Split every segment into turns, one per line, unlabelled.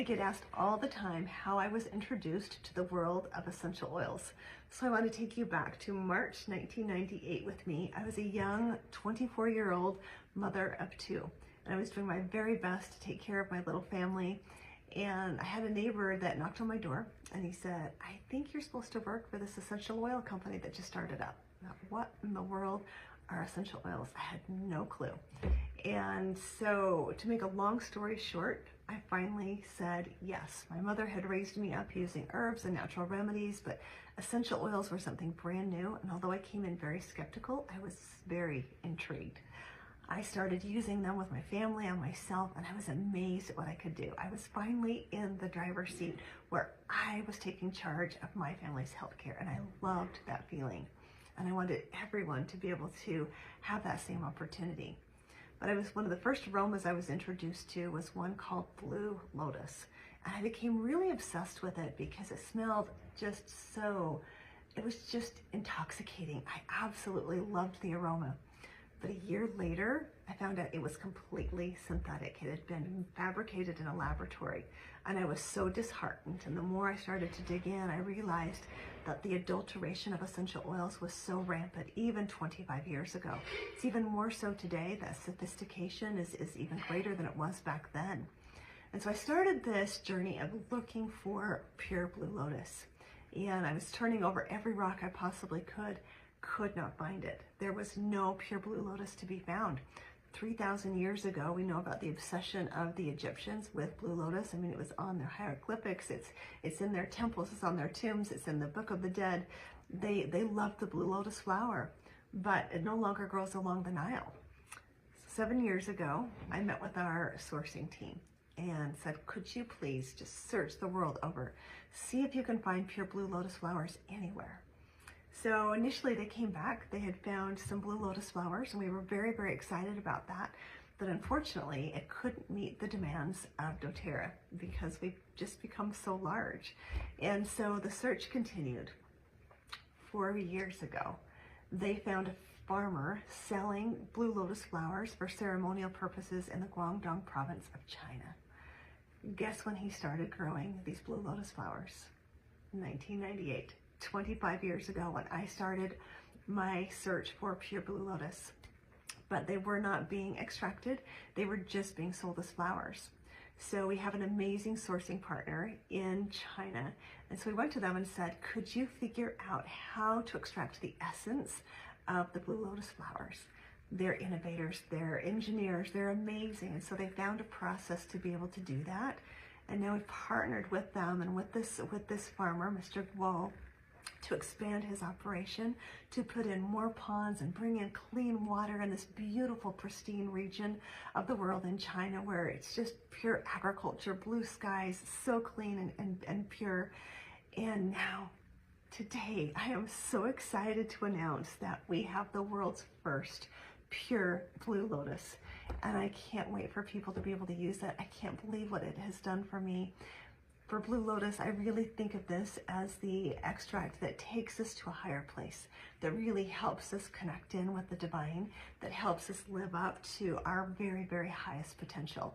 I get asked all the time how I was introduced to the world of essential oils. So I want to take you back to March 1998 with me. I was a young 24-year-old mother of two, and I was doing my very best to take care of my little family. And I had a neighbor that knocked on my door and he said, "I think you're supposed to work for this essential oil company that just started up." Now, what in the world are essential oils? I had no clue. And so to make a long story short, I finally said yes. My mother had raised me up using herbs and natural remedies, but essential oils were something brand new. And although I came in very skeptical, I was very intrigued. I started using them with my family and myself, and I was amazed at what I could do. I was finally in the driver's seat where I was taking charge of my family's healthcare, and I loved that feeling. And I wanted everyone to be able to have that same opportunity. But one of the first aromas I was introduced to was one called Blue Lotus. And I became really obsessed with it because it smelled just so, it was just intoxicating. I absolutely loved the aroma. But a year later, I found out it was completely synthetic. It had been fabricated in a laboratory, and I was so disheartened. And the more I started to dig in, I realized that the adulteration of essential oils was so rampant, even 25 years ago. It's even more so today. That sophistication is even greater than it was back then. And so I started this journey of looking for pure Blue Lotus. And I was turning over every rock I possibly could not find it. There was no pure Blue Lotus to be found. 3,000 years ago, we know about the obsession of the Egyptians with Blue Lotus. I mean, it was on their hieroglyphics, it's in their temples, it's on their tombs, it's in the Book of the Dead. They loved the Blue Lotus flower, but it no longer grows along the Nile. 7 years ago, I met with our sourcing team and said, "Could you please just search the world over, see if you can find pure Blue Lotus flowers anywhere?" So initially they came back, they had found some Blue Lotus flowers, and we were very, very excited about that. But unfortunately, it couldn't meet the demands of dōTERRA because we've just become so large. And so the search continued. 4 years ago, they found a farmer selling Blue Lotus flowers for ceremonial purposes in the Guangdong province of China. Guess when he started growing these Blue Lotus flowers? 1998. 25 years ago when I started my search for pure Blue Lotus. But they were not being extracted, they were just being sold as flowers. So we have an amazing sourcing partner in China, and so we went to them and said, "Could you figure out how to extract the essence of the Blue Lotus flowers?" They're innovators, they're engineers, they're amazing, and so they found a process to be able to do that. And now we've partnered with them and with this farmer, Mr. Guo, to expand his operation, to put in more ponds and bring in clean water in this beautiful, pristine region of the world in China where it's just pure agriculture, blue skies, so clean and pure. And now, today, I am so excited to announce that we have the world's first pure Blue Lotus. And I can't wait for people to be able to use it. I can't believe what it has done for me. For Blue Lotus, I really think of this as the extract that takes us to a higher place, that really helps us connect in with the divine, that helps us live up to our very, very highest potential.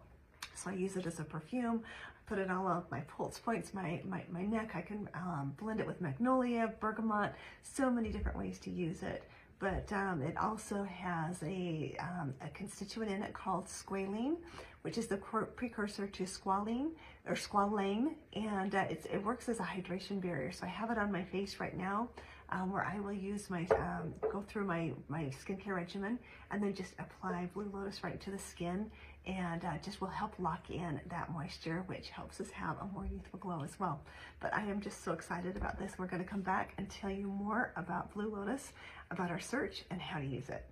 So I use it as a perfume, put it all on my pulse points, my neck. I can blend it with magnolia, bergamot, so many different ways to use it. But it also has a constituent in it called squalene, which is the precursor to squalene, and it works as a hydration barrier. So I have it on my face right now, where I will use go through my skincare regimen and then just apply Blue Lotus right to the skin, and just will help lock in that moisture, which helps us have a more youthful glow as well. But I am just so excited about this. We're going to come back and tell you more about Blue Lotus, about our search, and how to use it.